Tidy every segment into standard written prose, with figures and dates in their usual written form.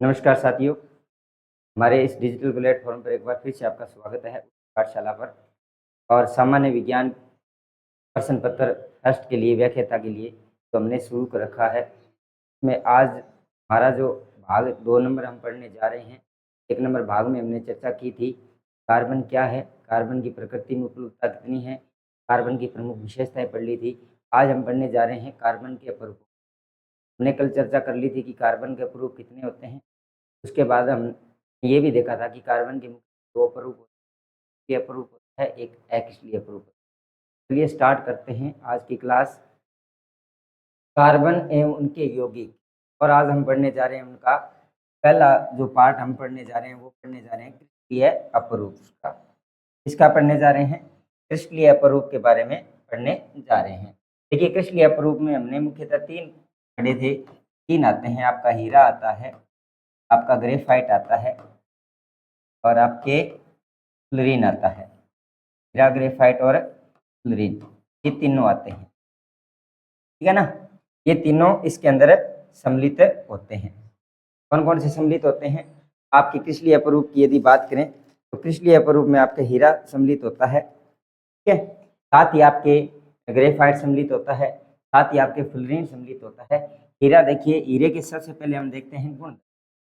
नमस्कार साथियों, हमारे इस डिजिटल प्लेटफॉर्म पर एक बार फिर से आपका स्वागत है पाठशाला पर। और सामान्य विज्ञान प्रश्न पत्र फर्स्ट के लिए व्याख्याता के लिए तो हमने शुरू कर रखा है। इसमें आज हमारा जो भाग 2 नंबर हम पढ़ने जा रहे हैं। 1 नंबर भाग में हमने चर्चा की थी कार्बन क्या है, कार्बन की प्रकृति में उपलब्धता कितनी है, कार्बन की प्रमुख विशेषताएं पढ़ ली थी। आज हम पढ़ने जा रहे हैं कार्बन के अपरूप। हमने कल चर्चा कर ली थी कि कार्बन के अपरूप कितने होते हैं। उसके बाद हम ये भी देखा था कि कार्बन के मुख्य 2 अपरूप होते हैं। अपरूप होता है, एक अक्रिस्टलीय अपरूप। चलिए स्टार्ट करते हैं आज की क्लास, कार्बन एवं उनके यौगिक। और आज हम पढ़ने जा रहे हैं उनका पहला जो पार्ट हम पढ़ने जा रहे हैं वो पढ़ने जा रहे हैं क्रिस्टलीय अपरूप का। इसका पढ़ने जा रहे हैं क्रिस्टलीय अपरूप के बारे में पढ़ने जा रहे हैं। देखिए क्रिस्टलीय अपरूप में हमने मुख्यतः 3 पढ़े थे। 3 आते हैं, आपका हीरा आता है, आपका ग्रेफाइट आता है और आपके फ्लोरीन आता है। हीरा, ग्रेफाइट और फ्लोरीन, ये तीनों आते हैं, ठीक है ना। ये तीनों इसके अंदर सम्मिलित होते हैं। कौन कौन से सम्मिलित होते हैं? आपकी क्रिस्टलीय अपरूप की यदि बात करें तो क्रिस्टलीय अपरूप में आपका हीरा सम्मिलित होता है, ठीक है। साथ ही आपके ग्रेफाइट सम्मिलित होता है, साथ ही आपके फ्लोरीन सम्मिलित होता है। हीरा देखिए, हीरे के सबसे पहले हम देखते हैं गुण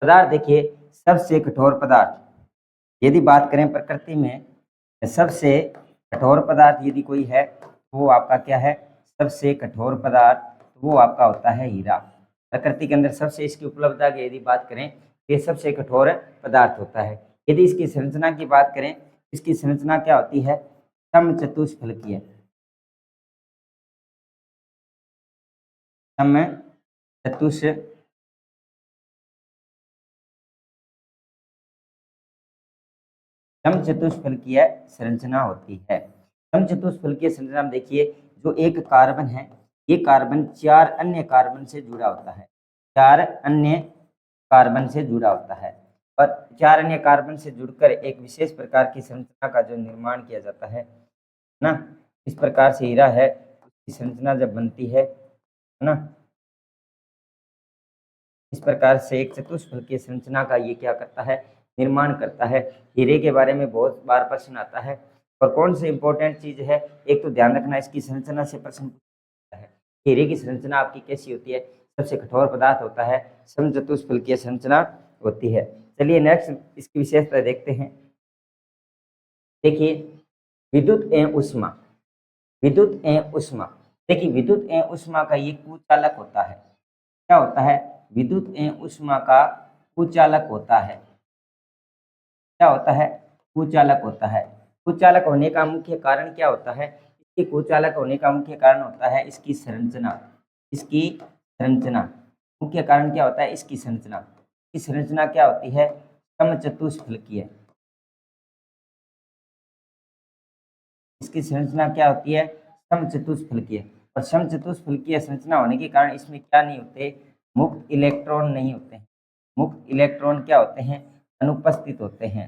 पदार्थ। देखिए सबसे कठोर पदार्थ, यदि बात करें प्रकृति में सबसे कठोर पदार्थ यदि कोई है वो आपका क्या है? सबसे कठोर पदार्थ वो आपका होता है हीरा। प्रकृति के अंदर सबसे इसकी उपलब्धता की यदि बात करें ये सबसे कठोर पदार्थ होता है। यदि इसकी संरचना की बात करें, इसकी संरचना क्या होती है? समचतुष्फलकीय। समचतुष्फलकीय संरचना होती है। समचतुष्फलकीय संरचना में देखिए जो एक कार्बन है, ये कार्बन 4 अन्य कार्बन से जुड़ा होता है। 4 अन्य कार्बन से जुड़ा होता है और 4 अन्य कार्बन से जुड़कर एक विशेष प्रकार की संरचना का जो निर्माण किया जाता है ना। इस प्रकार से हीरा है, उसकी संरचना जब बनती है ना, इस प्रकार से एक चतुष्फलकीय संरचना का ये क्या करता है? निर्माण करता है। हीरे के बारे में बहुत बार प्रश्न आता है और कौन सी इंपॉर्टेंट चीज है, एक तो ध्यान रखना इसकी संरचना से प्रश्न पूछता है। हीरे की संरचना आपकी कैसी होती है? सबसे कठोर पदार्थ होता है, समचतुष्फलकीय संरचना होती है। चलिए नेक्स्ट इसकी विशेषता देखते हैं। देखिए विद्युत एवं उष्मा, विद्युत एवं उष्मा। देखिए विद्युत एवं उष्मा का ये कुचालक होता है। क्या होता है? विद्युत एवं उष्मा का कुचालक होता है। क्या होता है? कुचालक होता है। कुचालक होने का मुख्य कारण क्या होता है? इसके कुचालक होने का मुख्य कारण होता है इसकी संरचना। इसकी संरचना, मुख्य कारण क्या होता है? इसकी संरचना। इसकी संरचना क्या होती है? समचतुष्फलकीय। इसकी संरचना क्या होती है? समचतुष्फलकीय। और समचतुष्फलकीय संरचना होने के कारण इसमें क्या नहीं होते? मुक्त इलेक्ट्रॉन नहीं होते हैं। मुक्त इलेक्ट्रॉन क्या होते हैं? अनुपस्थित होते हैं।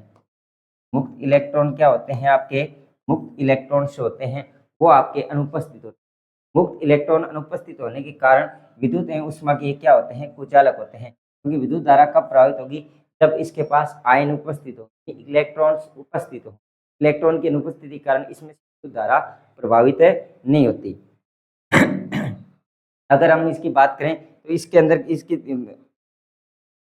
मुक्त इलेक्ट्रॉन क्या होते हैं? आपके मुक्त इलेक्ट्रॉन से होते हैं वो आपके अनुपस्थित होते हैं। मुक्त इलेक्ट्रॉन अनुपस्थित होने के कारण विद्युत एवं उष्मा के क्या होते हैं? कुचालक होते हैं। क्योंकि विद्युत धारा कब प्रभावित होगी? जब इसके पास आयन उपस्थित हो, इलेक्ट्रॉन्स उपस्थित हो। इलेक्ट्रॉन की अनुपस्थिति के कारण इसमें विद्युत धारा प्रभावित नहीं होती। अगर हम इसकी बात करें तो इसके अंदर इसकी,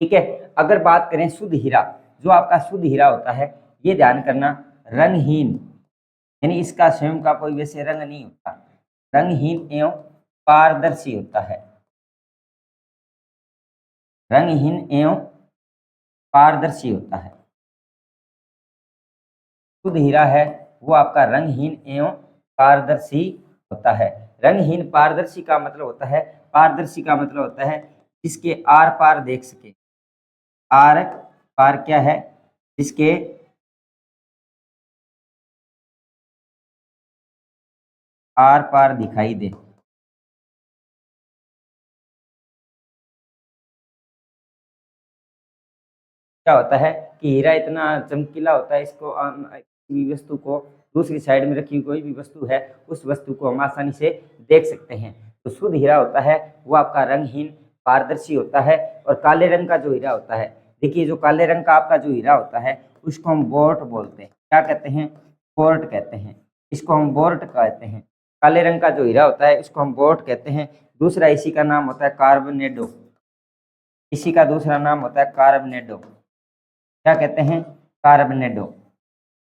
ठीक है, अगर बात करें शुद्ध हीरा, जो आपका शुद्ध हीरा होता है ये ध्यान करना रंगहीन, यानी इसका स्वयं का कोई वैसे रंग नहीं होता, रंगहीन एवं पारदर्शी होता है। रंगहीन एवं पारदर्शी होता है। शुद्ध हीरा है वो आपका रंगहीन एवं पारदर्शी होता है। रंगहीन पारदर्शी का मतलब होता है, पारदर्शी का मतलब होता है जिसके आर पार देख सके। आर पार क्या है? जिसके आर पार दिखाई दे। क्या होता है कि हीरा इतना चमकीला होता है, इसको किसी वस्तु को दूसरी साइड में रखी हुई कोई भी वस्तु है उस वस्तु को हम आसानी से देख सकते हैं। तो शुद्ध हीरा होता है वो आपका रंगहीन पारदर्शी होता है, और काले रंग का जो हीरा होता है, देखिए जो काले रंग का आपका जो हीरा होता है उसको हम बोर्ट बोलते हैं। क्या कहते हैं? बोर्ट कहते हैं। इसको हम बोर्ट कहते हैं। काले रंग का जो हीरा होता है उसको हम बोर्ट कहते हैं। दूसरा इसी का नाम होता है कार्बोनेडो। इसी का दूसरा नाम होता है कार्बोनेडो। क्या कहते हैं? कार्बोनेडो।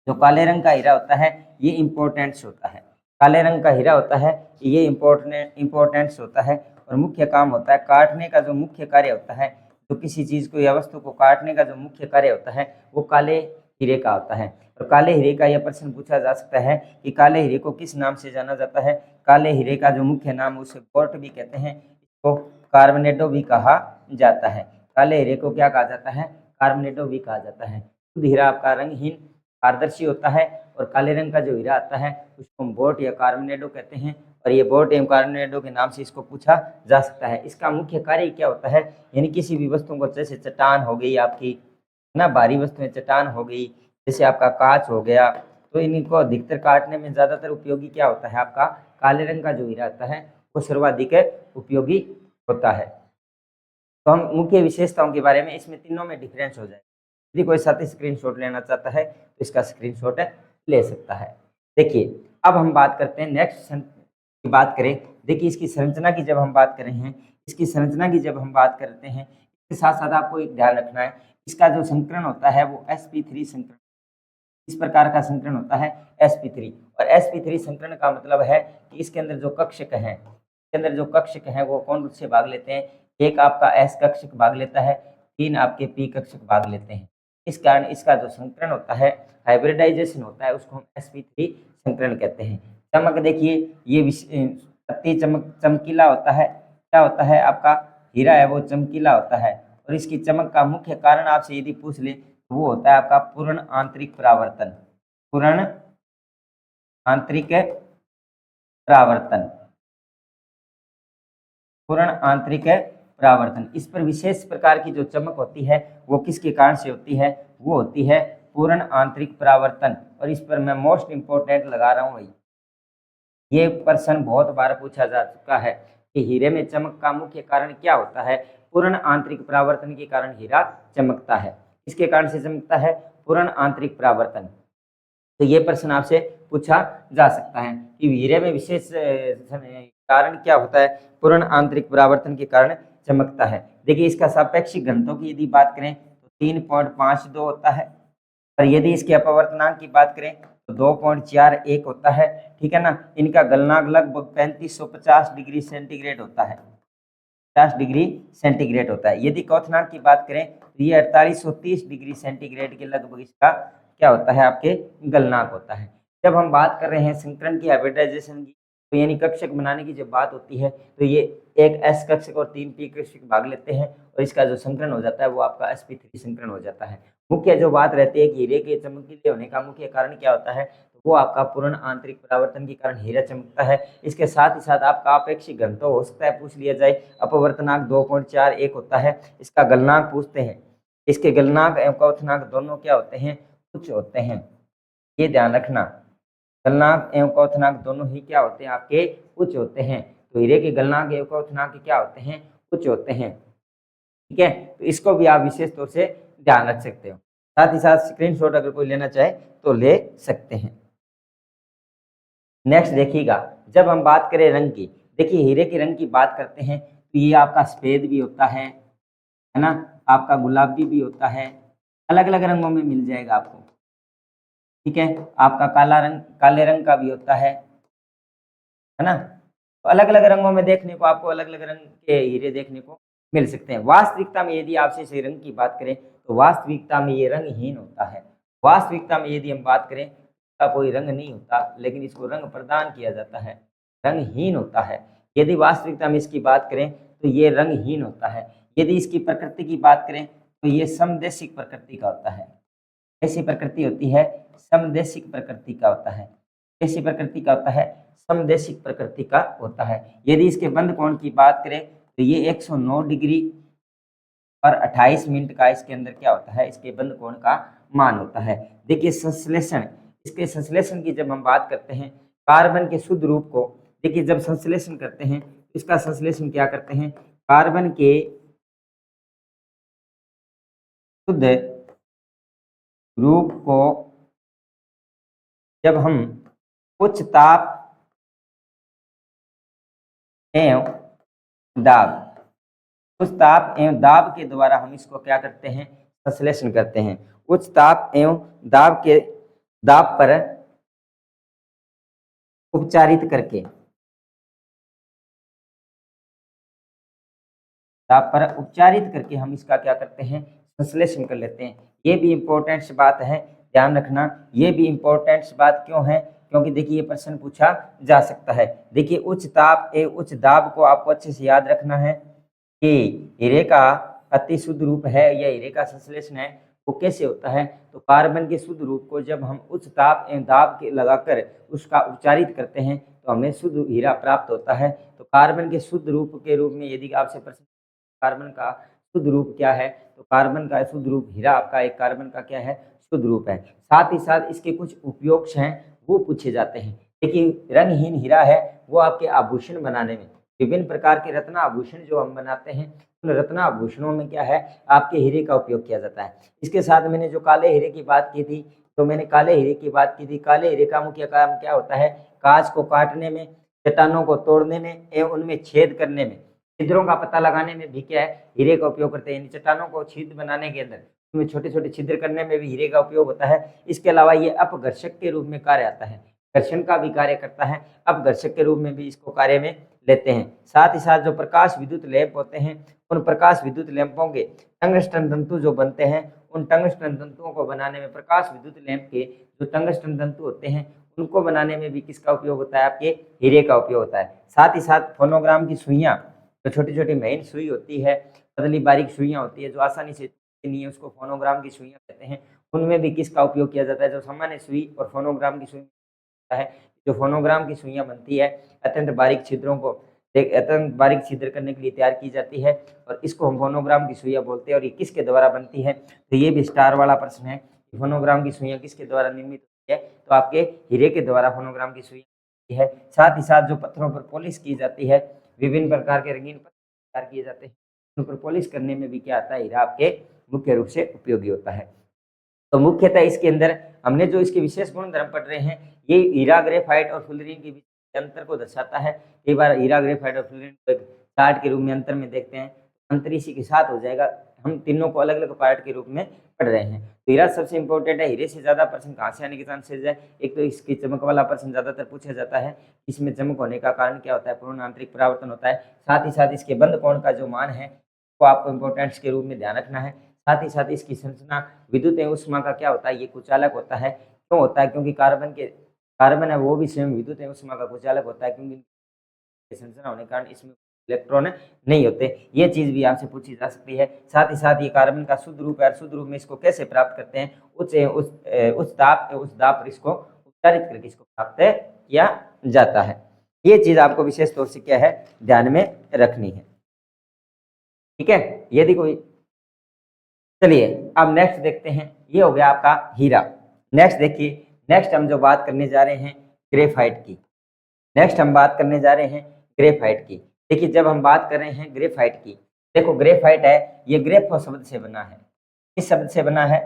जो काले रंग का हीरा होता है ये इम्पोर्टेंट्स होता है। काले रंग का हीरा होता है ये इम्पोर्टेंट्स होता है, और मुख्य काम होता है काटने का। जो मुख्य कार्य होता है, जो किसी चीज को या वस्तु को काटने का जो मुख्य कार्य होता है वो काले हीरे का होता है। और काले हीरे का यह प्रश्न पूछा जा सकता है कि काले हीरे को किस नाम से जाना जाता है। काले हीरे का जो मुख्य नाम उसे बोर्ट भी कहते हैं, इसको कार्बोनेडो भी कहा जाता है। काले हीरे को क्या कहा जाता है? कार्बोनेडो भी कहा जाता है। शुद्ध हीरा आपका रंगहीन पारदर्शी होता है, और काले रंग का जो हीरा आता है उसको हम बोर्ट या कार्बोनेडो कहते हैं, और ये बोर्ट एवं कार्बोनेडो के नाम से इसको पूछा जा सकता है। इसका मुख्य कार्य क्या होता है? यानी किसी भी वस्तु को, जैसे चट्टान हो गई आपकी ना, भारी वस्तुएं चट्टान हो गई, जैसे आपका कांच हो गया, तो इनको अधिकतर काटने में ज्यादातर उपयोगी क्या होता है? आपका काले रंग का जो हीरा आता है वो सर्वाधिक उपयोगी होता है। तो हम मुख्य विशेषताओं के बारे में, इसमें तीनों में डिफरेंस हो जाए। यदि कोई साथी स्क्रीनशॉट लेना चाहता है तो इसका स्क्रीनशॉट ले सकता है। देखिए अब हम बात करते हैं नेक्स्ट की बात करें। देखिए इसकी संरचना की जब हम बात कर रहे हैं, इसकी संरचना की जब हम बात करते हैं, इसके साथ साथ आपको एक ध्यान रखना है, इसका जो संकरण होता है वो sp3 संकरण, इस प्रकार का संकरण होता है sp3। और sp3 संकरण का मतलब है कि इसके अंदर जो कक्षक हैं, इसके अंदर जो कक्षक हैं वो कौन रूप से भाग लेते हैं? एक आपका s कक्षक भाग लेता है, 3 आपके p कक्षक भाग लेते हैं। इस कारण इसका जो संकरण होता है, हाइब्रिडाइजेशन होता है, उसको हम sp3 संकरण कहते हैं। चमक देखिए ये अति चमकीला होता है। क्या होता है? आपका हीरा है वो चमकीला होता है, और इसकी चमक का मुख्य कारण आपसे यदि पूछ ले तो वो होता है आपका पूर्ण आंतरिक परावर्तन। पूर्ण आंतरिक परावर्तन। पूर्ण आंतरिक परावर्तन, इस पर विशेष प्रकार की जो चमक होती है वो किसके कारण से होती है? वो होती है पूर्ण आंतरिक परावर्तन। और इस पर मैं मोस्ट इंपोर्टेंट लगा रहा हूँ भाई, ये प्रश्न बहुत बार पूछा जा चुका है कि हीरे में चमक का मुख्य कारण क्या होता है? पूर्ण आंतरिक परावर्तन के कारण हीरा चमकता है। किसके कारण से चमकता है? पूर्ण आंतरिक परावर्तन। तो ये प्रश्न आपसे पूछा जा सकता है कि हीरे में विशेष कारण क्या होता है? पूर्ण आंतरिक परावर्तन के कारण चमकता है। देखिए इसका सापेक्षिक घनत्व की यदि बात करें तो 3.52 होता है, और यदि इसके अपवर्तनांक की बात करें तो 2.41 होता है। ठीक है ना। इनका गलनांक लगभग 3550 डिग्री सेंटीग्रेड होता है, 50 डिग्री सेंटीग्रेड होता है। यदि क्वथनांक की बात करें तो ये 4830 डिग्री सेंटीग्रेड के लगभग इसका क्या होता है? आपके गलनांक होता है। जब हम बात कर रहे हैं संकरण की, हाइब्रिडाइजेशन की, तो यानी कक्षक बनाने की जब बात होती है तो ये एक s कक्षक और 3 p कक्षक भाग लेते हैं, और इसका जो संकरण हो जाता है वो आपका sp3 संकरण हो जाता है। मुख्य जो बात रहती है कि हीरे के चमकीले होने का मुख्य कारण क्या होता है? तो वो आपका पूर्ण आंतरिक परावर्तन के कारण हीरा चमकता है। इसके साथ ही साथ आपका आपेक्षिक घनत्व हो सकता है पूछ लिया जाए, अपवर्तनांक 2.41 होता है। इसका गलनांक पूछते हैं, इसके गलनांक एवं क्वथनांक दोनों क्या होते हैं? उच्च होते हैं। ये ध्यान रखना, गलनांक एवं क्वथनांक दोनों ही क्या होते हैं? आपके उच्च होते हैं। तो हीरे के गलनांक एवं क्वथनांक क्या होते हैं? उच्च होते हैं। ठीक है, तो इसको भी आप विशेष तौर से ध्यान रख सकते हो। साथ ही साथ स्क्रीनशॉट अगर कोई लेना चाहे तो ले सकते हैं। नेक्स्ट देखिएगा, जब हम बात करें रंग की, देखिए हीरे के रंग की बात करते हैं तो ये आपका सफेद भी होता है ना, आपका गुलाबी भी होता है, अलग अलग रंगों में मिल जाएगा आपको। ठीक है, आपका काला रंग, काले रंग का भी होता है ना। तो अलग अलग रंगों में देखने को आपको अलग अलग रंग के हीरे देखने को मिल सकते हैं। वास्तविकता में यदि आपसे इस रंग की बात करें तो वास्तविकता में ये रंगहीन होता है। वास्तविकता में यदि हम बात करें इसका कोई रंग नहीं होता, लेकिन इसको रंग प्रदान किया जाता है, रंगहीन होता है। यदि वास्तविकता में इसकी बात करें तो ये रंगहीन होता है। यदि इसकी प्रकृति की बात करें तो ये समदेशिक प्रकृति का होता है। ऐसी प्रकृति होती है, समदेशिक प्रकृति का होता है। ऐसी प्रकृति का होता है, समदेशिक प्रकृति का होता है। यदि इसके बंद कोण की बात करें तो ये 109 डिग्री और 28 मिनट का इसके अंदर क्या होता है? इसके बंद कोण का मान होता है। देखिए संश्लेषण, इसके संश्लेषण की जब हम बात करते हैं, कार्बन के शुद्ध रूप को देखिए जब संश्लेषण करते हैं, इसका संश्लेषण क्या करते हैं? कार्बन के शुद्ध रूप को जब हम उच्च ताप एवं दाब, उच्च ताप एवं दाब के द्वारा हम इसको क्या करते हैं, संश्लेषण करते हैं। उच्च ताप एवं दाब पर उपचारित करके, ताप पर उपचारित करके हम इसका क्या करते हैं, संश्लेषण कर लेते हैं। ये भी इंपॉर्टेंट बात है, ध्यान रखना। ये भी इंपॉर्टेंट बात क्यों है, क्योंकि देखिए ये प्रश्न पूछा जा सकता है। देखिए उच्च ताप एवं उच्च दाब को आपको अच्छे से याद रखना है कि हीरे का अति शुद्ध रूप है या हीरे का संश्लेषण है वो कैसे होता है। तो कार्बन के शुद्ध रूप को जब हम उच्च ताप एवं दाब के लगाकर उसका उपचारित करते हैं तो हमें शुद्ध हीरा प्राप्त होता है। तो कार्बन के शुद्ध रूप के रूप में यदि आपसे प्रश्न कार्बन का शुद्ध रूप क्या है, तो कार्बन का शुद्ध रूप हीरा आपका एक कार्बन का क्या है, शुद्ध रूप है। साथ ही साथ इसके कुछ उपयोग हैं वो पूछे जाते हैं। देखिए रंगहीन हीरा है वो आपके आभूषण बनाने में, विभिन्न प्रकार के रत्न आभूषण जो हम बनाते हैं उन रत्न आभूषणों में क्या है, आपके हीरे का उपयोग किया जाता है। इसके साथ मैंने जो काले हीरे की बात की थी, तो मैंने काले हीरे की बात की थी। काले हीरे का मुख्य काम क्या होता है, कांच को काटने में, चट्टानों को तोड़ने में एवं उनमें छेद करने में, छिद्रों का पता लगाने में भी क्या है, हीरे का उपयोग करते हैं। चट्टानों को छिद्र बनाने के अंदर उसमें छोटे छोटे छिद्र करने में भी हीरे का उपयोग होता है। इसके अलावा ये अपघर्षक के रूप में कार्य आता है, घर्षण का भी कार्य करता है, अपघर्षक के रूप में भी इसको कार्य में लेते हैं। साथ ही साथ जो प्रकाश विद्युत लैंप होते हैं उन प्रकाश विद्युत लैंपों के टंगस्टन तंतु जो बनते हैं, उन टंगस्टन तंतुओं को बनाने में, प्रकाश विद्युत लैंप के जो टंगस्टन तंतु होते हैं उनको बनाने में भी किसका उपयोग होता है, आपके हीरे का उपयोग होता है। साथ ही साथ फोनोग्राम की सुइयां, जो छोटी छोटी महीन सुई होती है, पतली बारीक सुइयां होती है जो आसानी से नहीं है, उसको फोनोग्राम की सुइयां कहते हैं। उनमें भी किसका उपयोग किया जाता है, जो सामान्य सुई और फोनोग्राम की सुई है, जो फोनोग्राम की सुइयां बनती है अत्यंत बारीक छिद्रों को अत्यंत बारीक छिद्र करने के लिए तैयार की जाती है और इसको हम फोनोग्राम की सुइयां बोलते हैं। और ये किसके द्वारा बनती है, तो ये भी स्टार वाला प्रश्न है, फोनोग्राम की सुइयां किसके द्वारा निर्मित होती है, तो आपके हीरे के द्वारा फोनोग्राम की सुइयां है। साथ ही साथ जो पत्थरों पर पॉलिश की जाती है, विभिन्न प्रकार के रंगीन पत्थर तैयार किए जाते हैं, उन पर पॉलिश करने में भी क्या आता है, हीरा आपके मुख्य रूप से उपयोगी होता है। तो मुख्यतः इसके अंदर हमने जो इसके विशेष गुण धर्म पढ़ रहे हैं, ये हीरा ग्रेफाइट और फुलरिन के बीच अंतर को दर्शाता है। कई बार हीरा ग्रेफाइट और फुलरिन को एक चार्ट के रूप में अंतर में देखते हैं, अंतर इसी के साथ हो जाएगा। हम तीनों को अलग अलग पार्ट के रूप में पढ़ रहे हैं। तो हीरा सबसे इंपॉर्टेंट है। हीरे से ज्यादा प्रश्न कहाँ से आने के चांसेस है, एक तो इसकी चमक वाला प्रश्न ज्यादातर पूछा जाता है, इसमें चमक होने का कारण क्या होता है, पूर्ण आंतरिक परावर्तन होता है। साथ ही साथ इसके बंद कोण का जो मान है वो आपको इंपॉर्टेंट्स के रूप में ध्यान रखना है। साथ ही साथ इसकी संरचना विद्युत एवं ऊष्मा का क्या होता है, ये कुचालक होता है। क्यों होता है, क्योंकि कार्बन है वो भी स्वयं विद्युत एवं ऊष्मा का कुचालक होता है, क्योंकि संरचना होने के कारण इसमें इलेक्ट्रॉन नहीं होते। ये चीज भी आपसे पूछी जा सकती है। साथ ही साथ ये कार्बन का शुद्ध रूप है, शुद्ध रूप में इसको कैसे प्राप्त करते हैं, उच्च ताप उच्च दाब पर इसको उपचारित करके इसको प्राप्त किया जाता है। ये चीज आपको विशेष तौर से क्या है, ध्यान में रखनी है। ठीक है, यदि कोई, चलिए अब नेक्स्ट देखते हैं। ये हो गया आपका हीरा। नेक्स्ट देखिए, नेक्स्ट हम जो बात करने जा रहे हैं ग्रेफाइट की। नेक्स्ट हम बात करने जा रहे हैं ग्रेफाइट की। देखिए जब हम बात कर रहे हैं ग्रेफाइट की, देखो ग्रेफाइट है, ये ग्रेफो शब्द से बना है। किस शब्द से बना है,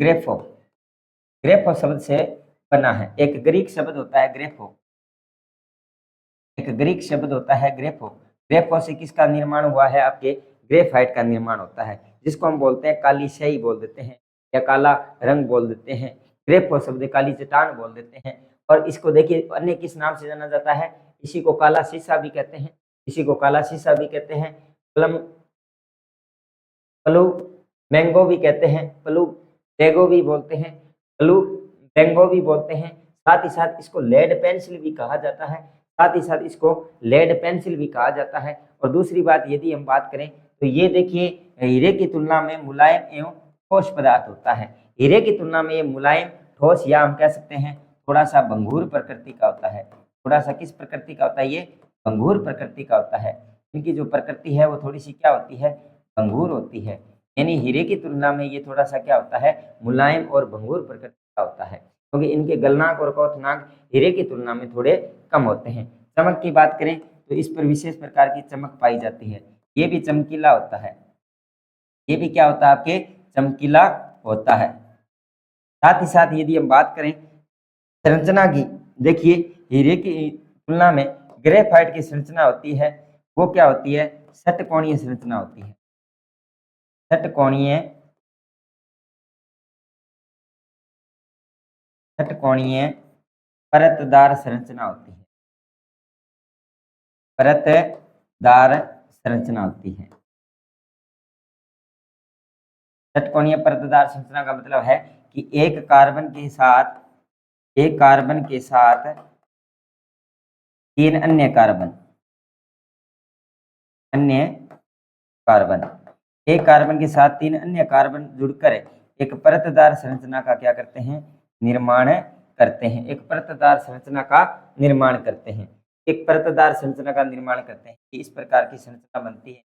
ग्रेफो, ग्रेफो शब्द से बना है। एक ग्रीक शब्द होता है ग्रेफो, एक ग्रीक शब्द होता है ग्रेफो। ग्रेफो से किसका निर्माण हुआ है, आपके ग्रेफाइट का निर्माण होता है, जिसको हम बोलते हैं काली स्याही बोल देते हैं या काला रंग बोल देते हैं। ग्रेफो शब्द काली चट्टान बोल देते हैं। और इसको देखिए अन्य किस नाम से जाना जाता है, इसी को काला शीशा भी कहते हैं, इसी को काला शीशा भी कहते हैं, प्लू मैंगो भी कहते हैं, प्लू टेगो भी बोलते हैं, प्लू मैंगो भी बोलते हैं। साथ ही साथ इसको लेड पेंसिल भी कहा जाता है, साथ ही साथ इसको लेड पेंसिल भी कहा जाता है। और दूसरी बात यदि हम बात करें तो ये देखिए हीरे की तुलना में मुलायम एवं ठोस पदार्थ होता है। हीरे की तुलना में ये मुलायम, ठोस या हम कह सकते हैं थोड़ा सा भंगुर प्रकृति का होता है। थोड़ा सा किस प्रकृति का होता है, ये भंगुर प्रकृति का होता है। इनकी जो प्रकृति है वो थोड़ी सी क्या होती है, भंगुर होती है। यानी हीरे की तुलना में ये थोड़ा सा क्या होता है, मुलायम और भंगुर प्रकृति का होता है, क्योंकि इनके गलनांक और क्वथनांक हीरे की तुलना में थोड़े कम होते हैं। चमक की बात करें तो इस पर विशेष प्रकार की चमक पाई जाती है। ये भी चमकीला होता है, ये भी क्या होता है आपके चमकीला होता है। साथ ही साथ यदि हम बात करें संरचना की, देखिए हीरे की तुलना में ग्रेफाइट की संरचना होती है वो क्या होती है, षटकोणीय संरचना होती है। षटकोणीय षटकोणीय परतदार संरचना होती है, परतदार संरचना होती है। षटकोणीय परतदार संरचना का मतलब है कि एक कार्बन के साथ तीन अन्य कार्बन एक कार्बन के साथ तीन अन्य कार्बन जुड़कर एक परतदार संरचना का क्या करते हैं, निर्माण करते हैं। एक परतदार संरचना का निर्माण करते हैं, एक परतदार संरचना का निर्माण करते हैं। इस प्रकार की संरचना बनती है,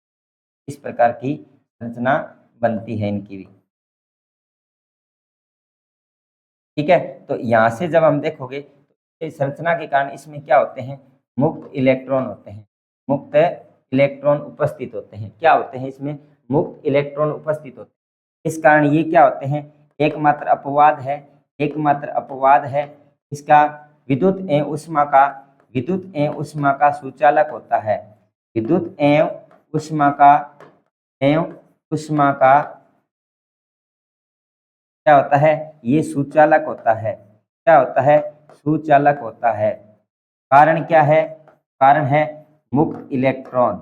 इस प्रकार की संरचना बनती है इनकी भी। ठीक है, तो यहाँ से जब हम देखोगे तो संरचना के कारण इसमें क्या होते हैं, मुक्त इलेक्ट्रॉन होते हैं, मुक्त इलेक्ट्रॉन उपस्थित होते हैं। क्या होते हैं इसमें, मुक्त इलेक्ट्रॉन उपस्थित होते हैं। इस कारण ये क्या होते हैं, एकमात्र अपवाद है इसका विद्युत एवं उष्मा का सुचालक होता है। विद्युत एवं उष्मा का क्या होता है, ये सुचालक होता है। क्या होता है, सुचालक होता है। कारण क्या है, कारण है मुक्त इलेक्ट्रॉन।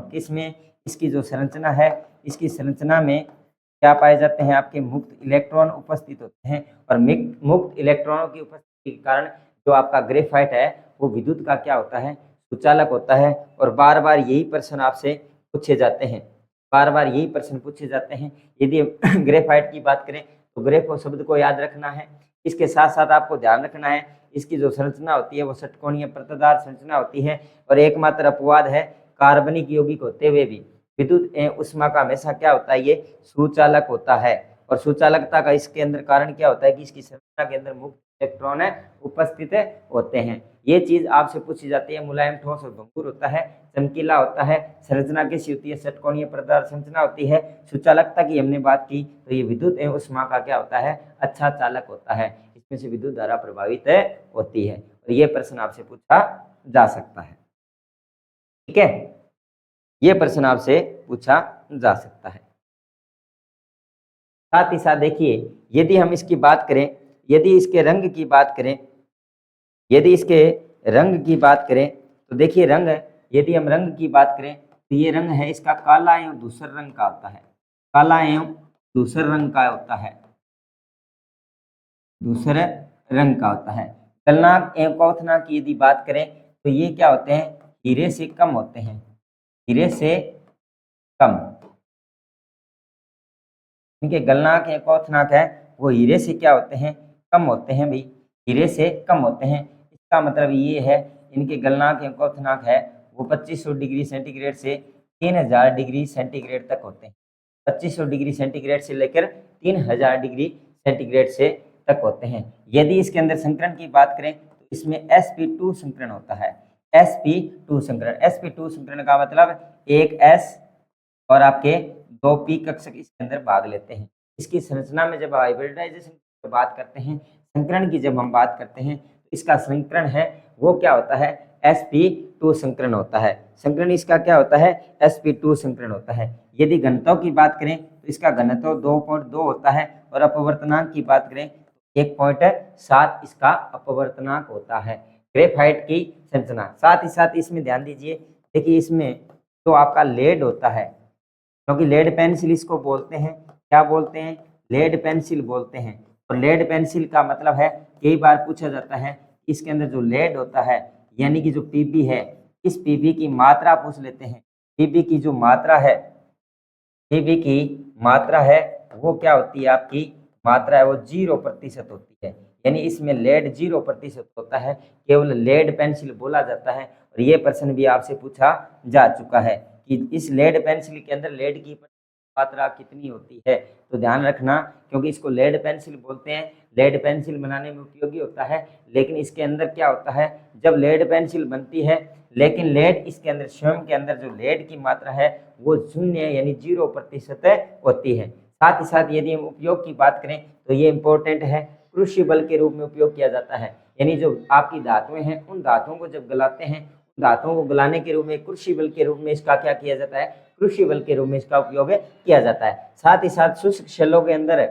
किसमें, इसकी जो संरचना है, इसकी संरचना में क्या पाए जाते हैं, आपके मुक्त इलेक्ट्रॉन उपस्थित होते हैं। और मुक्त इलेक्ट्रॉनों की उपस्थिति के कारण जो आपका ग्रेफाइट है वो विद्युत का क्या होता है, सुचालक होता है। और बार बार यही प्रश्न आपसे पूछे जाते हैं, यदि ग्रेफाइट की बात करें तो ग्रेफो शब्द को याद रखना है। इसके साथ साथ आपको ध्यान रखना है इसकी जो संरचना होती है वो षटकोणीय परतदार संरचना होती है। और एकमात्र अपवाद है कार्बनिक यौगिक होते हुए भी विद्युत एवं उष्मा का हमेशा क्या होता है, ये सुचालक होता है। और सुचालकता का इसके अंदर कारण क्या होता है कि इसकी संरचना के अंदर मुक्त इलेक्ट्रॉन उपस्थित होते हैं। ये चीज आपसे पूछी जाती है। मुलायम, ठोस और भंगुर होता है, चमकीला होता है, संरचना कैसी होती है, षटकोणीय परतदार संरचना होती है। सुचालकता की हमने बात की तो ये विद्युत एवं उष्मा का क्या होता है, अच्छा चालक होता है। इसमें से विद्युत धारा प्रभावित होती है। और ये प्रश्न आपसे पूछा जा सकता है। ठीक है, ये प्रश्न आपसे पूछा जा सकता है। साथ ही साथ देखिए यदि हम इसकी बात करें, यदि इसके रंग की बात करें तो देखिए रंग, यदि हम रंग की बात करें तो ये रंग है इसका काला एवं धूसर रंग का होता है। काला एवं धूसर रंग का होता है, दूसरे रंग का होता है। गलनांक एवं क्वथनांक की यदि बात करें तो ये क्या होते हैं, हीरे से कम होते हैं, हीरे से कम। इनके गलनांक या क्वथनांक है वो हीरे से क्या होते हैं, कम होते हैं भाई, हीरे से कम होते हैं। इसका मतलब ये है इनके गलनांक या क्वथनांक है वो 2500 डिग्री सेंटीग्रेड से 3000 डिग्री सेंटीग्रेड तक होते हैं। 2500 डिग्री सेंटीग्रेड से लेकर 3000 डिग्री सेंटीग्रेड से तक होते हैं। यदि इसके अंदर संकरण की बात करें तो इसमें sp2 संकरण होता है। sp2 संकरण का मतलब एक s और आपके 2 p कक्षक इसके अंदर भाग लेते हैं। इसकी संरचना में जब हाइब्रिडाइजेशन की बात करते हैं, संकरण की जब हम बात करते हैं तो इसका संकरण है वो क्या होता है, sp2 संकरण होता है। संकरण इसका क्या होता है, sp2 संकरण होता है। यदि घनत्व की बात करें तो इसका घनत्व 2.2 होता है। और अपवर्तनांक की बात करें 1.7 इसका अपवर्तनांक होता है। ग्रेफाइट की संरचना, साथ ही साथ इसमें ध्यान दीजिए, देखिए इसमें तो आपका लेड होता है, क्योंकि लेड पेंसिल इसको बोलते हैं, क्या बोलते हैं, लेड पेंसिल बोलते हैं। और लेड पेंसिल का मतलब है, कई बार पूछा जाता है इसके अंदर जो लेड होता है यानी कि जो पीबी है, इस पीबी की मात्रा पूछ लेते हैं। पीबी की जो मात्रा है, पीबी की मात्रा है वो क्या होती है, आपकी मात्रा है वो 0% होती है। यानी इसमें लेड 0% होता है, केवल लेड पेंसिल बोला जाता है। और ये प्रश्न भी आपसे पूछा जा चुका है कि इस लेड पेंसिल के अंदर लेड की मात्रा कितनी होती है। तो ध्यान रखना, क्योंकि इसको लेड पेंसिल बोलते हैं, लेड पेंसिल बनाने में उपयोगी होता है। लेकिन इसके अंदर क्या होता है, जब लेड पेंसिल बनती है लेकिन लेड इसके अंदर स्वयं के अंदर जो लेड की मात्रा है वो 0 यानी 0% होती है। साथ ही साथ यदि हम उपयोग की बात करें तो ये इंपॉर्टेंट है, क्रूशिबल के रूप में उपयोग किया जाता है। यानी जो आपकी धातुएं हैं उन धातुओं को जब गलाते हैं, धातुओं को गलाने के रूप में क्रूशिबल के रूप में इसका क्या किया जाता है, क्रूशिबल के रूप में इसका उपयोग किया जाता है। साथ ही साथ शुष्क शेलों के अंदर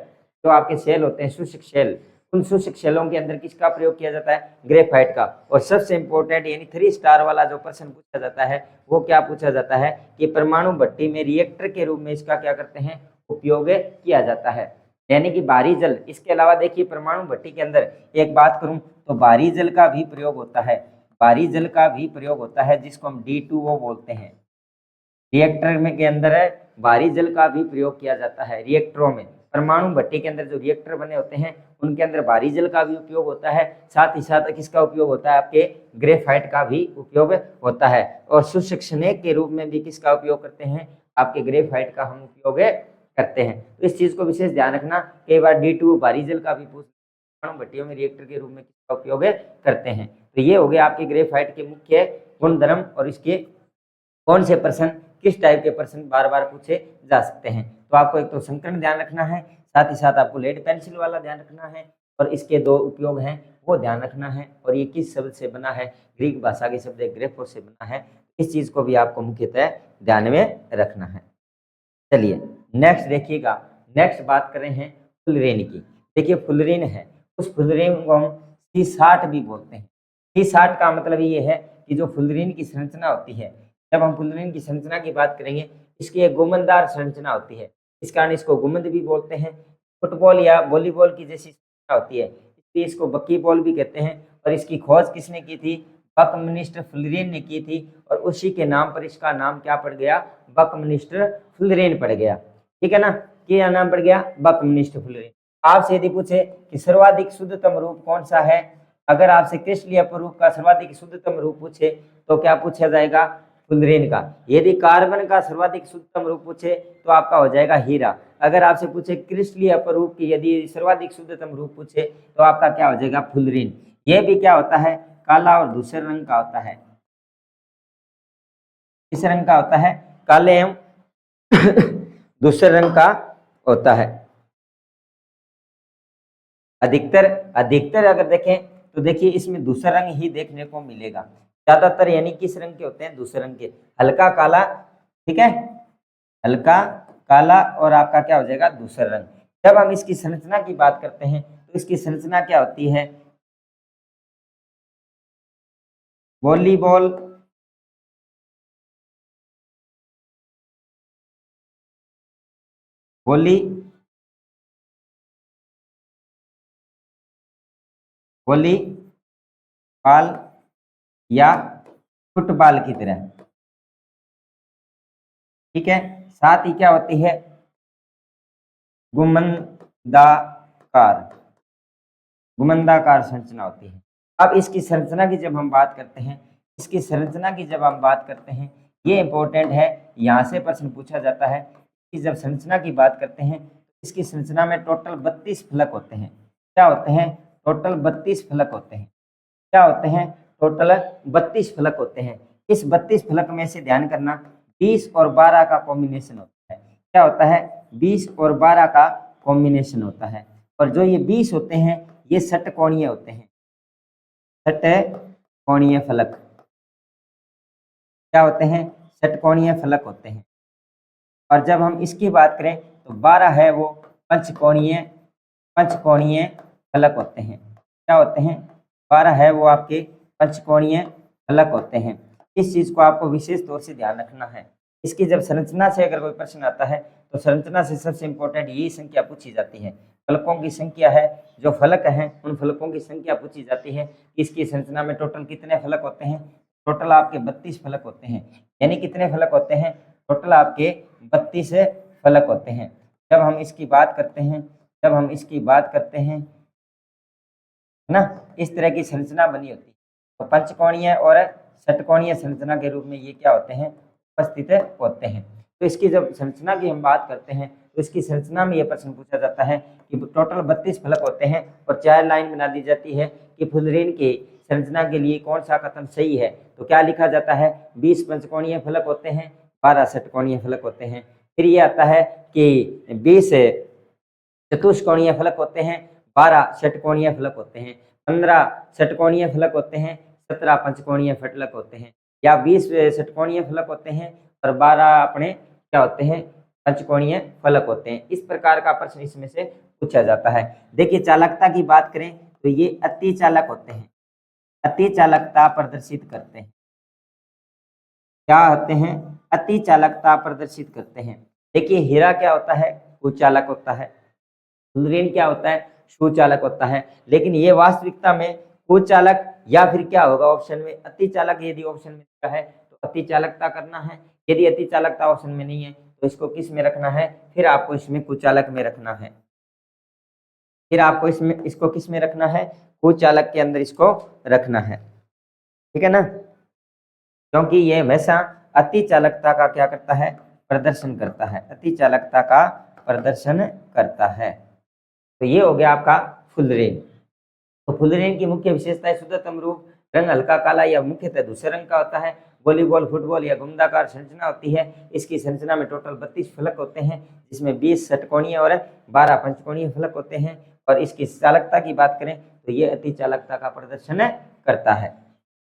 जो आपके सेल होते हैं शुष्क शेल, उन शुष्क शेलों के अंदर किसका प्रयोग किया जाता है, ग्रेफाइट का। और सबसे इंपॉर्टेंट यानी 3 स्टार वाला जो प्रश्न पूछा जाता है वो क्या पूछा जाता है कि परमाणु भट्टी में रिएक्टर के रूप में इसका क्या करते हैं, उपयोग किया जाता है। यानी कि भारी जल, इसके अलावा देखिए परमाणु भट्टी के अंदर एक बात करूं तो भारी जल का भी प्रयोग होता है, भारी जल का भी प्रयोग होता है जिसको हम D2O बोलते हैं। रिएक्टर में के अंदर भारी जल का भी प्रयोग किया जाता है। रिएक्टरों में, परमाणु भट्टी के अंदर जो रिएक्टर बने होते हैं उनके अंदर भारी जल का भी उपयोग होता है। साथ ही साथ किसका उपयोग होता है, आपके ग्रेफाइट का भी उपयोग होता है। और शुष्क स्नेह के रूप में भी किसका उपयोग करते हैं, आपके ग्रेफाइट का हम उपयोग करते हैं। तो इस चीज को विशेष ध्यान रखना, कई बार D2 भारी जल का भी पूछ, परमाणु भट्टियों में रिएक्टर के रूप में किसका उपयोग करते हैं। तो ये हो गया आपके ग्रेफाइट के मुख्य गुणधर्म और इसके कौन से प्रश्न, किस टाइप के प्रश्न बार बार पूछे जा सकते हैं। तो आपको एक तो संकरण ध्यान रखना है, साथ ही साथ आपको लेड पेंसिल वाला ध्यान रखना है, और इसके 2 उपयोग हैं वो ध्यान रखना है। और ये किस शब्द से बना है, ग्रीक भाषा के शब्द ग्रेफोस से बना है, इस चीज को भी आपको मुख्यतः ध्यान में रखना है। चलिए नेक्स्ट देखिएगा, नेक्स्ट बात कर रहे हैं फुलरेन की। देखिए फुलरेन है, उस फुलरेन को हम C60 भी बोलते हैं। C60 का मतलब ये है कि जो फुलरेन की संरचना होती है, जब हम फुलरेन की संरचना की बात करेंगे, इसकी एक गुंबददार संरचना होती है, इस कारण इसको गुंबद भी बोलते हैं। फुटबॉल या वॉलीबॉल की जैसी संरचना होती है, इसलिए इसको बक्की बॉल भी कहते हैं। और इसकी खोज किसने की थी, बकमिस्टर फुलरेन ने की थी, और उसी के नाम पर इसका नाम क्या पड़ गया, बकमिस्टर फुलरेन पड़ गया। ठीक है ना, क्या नाम पड़ गया, बकमिस्टर फुलरेन। आपसे यदि पूछे कि सर्वाधिक शुद्धतम रूप कौन सा है, अगर आपसे क्रिस्टलीय रूप का सर्वाधिक शुद्धतम रूप पूछे तो क्या पूछा जाएगा, फुलरेन का। यदि कार्बन का सर्वाधिक शुद्धतम रूप पूछे तो आपका हो जाएगा हीरा। अगर आपसे पूछे क्रिस्टलीय रूप की यदि सर्वाधिक शुद्धतम रूप पूछे तो आपका क्या हो जाएगा, फुलरेन। यह भी क्या होता है, काला और दूसरे रंग का होता है। किस रंग का होता है, काले एवं दूसरे रंग का होता है। अधिकतर अगर देखें तो देखिए इसमें दूसरा रंग ही देखने को मिलेगा ज्यादातर। यानी किस रंग के होते हैं, दूसरे रंग के, हल्का काला, ठीक है, हल्का काला, और आपका क्या हो जाएगा, दूसरा रंग। जब हम इसकी संरचना की बात करते हैं तो इसकी संरचना क्या होती है, वॉलीबॉल, वॉलीबॉल या फुटबॉल की तरह, ठीक है। साथ ही क्या होती है, गुमंदाकार संरचना होती है। अब इसकी संरचना की जब हम बात करते हैं, इसकी संरचना की जब हम बात करते हैं, ये इंपॉर्टेंट है, यहाँ से प्रश्न पूछा जाता है कि जब संरचना की बात करते हैं, इसकी संरचना में टोटल 32 फलक होते हैं। क्या होते हैं, टोटल 32 फलक होते हैं। क्या होते हैं, टोटल 32 फलक होते हैं। इस 32 फलक में से ध्यान करना 20 और 12 का कॉम्बिनेशन होता है। क्या होता है, 20 और 12 का कॉम्बिनेशन होता है। और जो ये 20 होते हैं ये षटकोणीय होते हैं, षटकोणीय फलक। क्या होते हैं, षटकोणीय फलक होते हैं। और जब हम इसकी बात करें तो 12 है वो पंचकोणीय फलक होते हैं। क्या होते हैं, 12 है वो आपके पंचकोणीय फलक होते हैं। इस चीज को आपको विशेष तौर से ध्यान रखना है। इसकी जब संरचना से अगर कोई प्रश्न आता है तो संरचना से सबसे इंपॉर्टेंट यही संख्या पूछी जाती है, फलकों की संख्या है, जो फलक हैं उन फलकों की संख्या पूछी जाती है। इसकी संरचना में टोटल कितने फलक होते हैं, टोटल आपके 32 फलक होते हैं। यानी कितने फलक होते हैं, टोटल आपके 32 फलक होते हैं। जब हम इसकी बात करते हैं, ना, इस तरह की संरचना बनी होती है। तो पंचकोणीय और षटकोणीय संरचना के रूप में ये क्या होते हैं, उपस्थित होते हैं। तो इसकी जब संरचना की हम बात करते हैं तो इसकी संरचना में यह प्रश्न पूछा जाता है कि टोटल 32 फलक होते हैं और 4 लाइन बना दी जाती है कि फुलरेन के संरचना के लिए कौन सा कथन सही है, तो क्या लिखा जाता है, 20 पंचकोणीय फलक होते हैं, 12 षटकोणीय फलक होते हैं। फिर ये आता है कि 20 चतुष्कोणीय फलक होते हैं, 12 षटकोणीय फलक होते हैं, 15 षटकोणीय फलक होते हैं, 17 पंचकोणीय फलक होते हैं, या 20 षटकोणीय फलक होते हैं और 12 अपने क्या होते हैं, पंचकोणीय फलक होते हैं। इस प्रकार का प्रश्न इसमें से पूछा जाता है। देखिए चालकता की बात करें तो ये अति चालक होते हैं, अति चालकता प्रदर्शित करते हैं। क्या होते हैं, अति चालकता प्रदर्शित करते हैं। देखिए हीरा क्या होता है, कुचालक होता है, फ्लोरीन क्या होता है, सुचालक होता है। लेकिन ये वास्तविकता में कुचालक या फिर क्या होगा ऑप्शन में अति चालक, यदि ऑप्शन में लिखा है तो अति चालकता करना है, यदि अति चालकता ऑप्शन में नहीं है तो इसको किस में रखना है, फिर आपको इसमें कुचालक में रखना है, फिर आपको इसमें इसको किस में रखना है, कुचालक के अंदर इसको रखना है, ठीक है ना, क्योंकि ये हमेशा अति चालकता का क्या करता है, प्रदर्शन करता है, अति चालकता का प्रदर्शन करता है। तो ये हो गया आपका फुलरेन। तो फुलरेन की मुख्य विशेषता है शुद्धतम रूप, रंग हल्का काला या मुख्यतः धूसर रंग का होता है, वॉलीबॉल फुटबॉल या घुमदाकार संरचना होती है। इसकी संरचना में टोटल 32 फलक होते हैं, जिसमें 20 षटकोणीय और 12 पंचकोणीय फलक होते हैं। और इसकी चालकता की बात करें तो ये अति चालकता का प्रदर्शन करता है।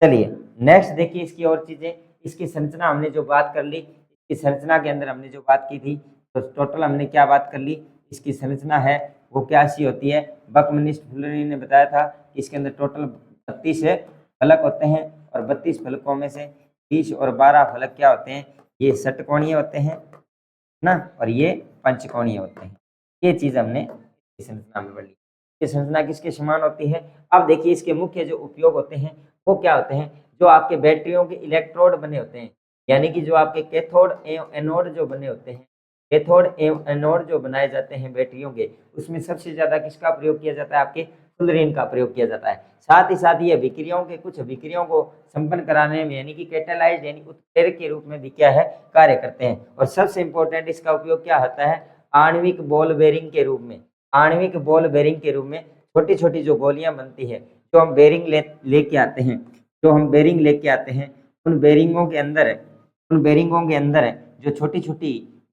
चलिए नेक्स्ट देखिए इसकी और चीजें। इसकी संरचना हमने जो बात कर ली, इसकी संरचना के अंदर हमने जो बात की थी, तो टोटल हमने क्या बात कर ली, इसकी संरचना है वो क्या सी होती है, बकमनिस्ट फुलरेन ने बताया था कि इसके अंदर टोटल 32 फलक होते हैं और 32 फलकों में से 30 और 12 फलक क्या होते हैं, ये षटकोणीय होते हैं ना, और ये पंचकोणीय होते हैं। ये चीज हमने इसकी संरचना में पढ़ी। ये संरचना किसके समान होती है। अब देखिए इसके मुख्य जो उपयोग होते हैं वो क्या होते हैं, जो आपके बैटरियों के इलेक्ट्रोड बने होते हैं, यानी कि जो आपके कैथोड एवं एनोड जो बने होते हैं, कैथोड एवं एनोड जो बनाए जाते हैं बैटरियों के, उसमें सबसे ज्यादा किसका प्रयोग किया जाता है, आपके फुलरेन का प्रयोग किया जाता है। साथ ही साथ ये विक्रियाओं के कुछ विक्रियाओं को संपन्न कराने में यानी कि कैटालाइज यानी उत्प्रेरक के रूप में भी क्या है, कार्य करते हैं। और सबसे इंपॉर्टेंट इसका उपयोग क्या होता है, आणविक बॉल बेरिंग के रूप में, आणविक बॉल बेरिंग के रूप में छोटी छोटी जो गोलियां बनती है, जो हम बेरिंग लेके आते हैं, जो हम बेरिंग लेके आते हैं, उन बेरिंगों के अंदर, उन बेरिंगों के अंदर जो छोटी छोटी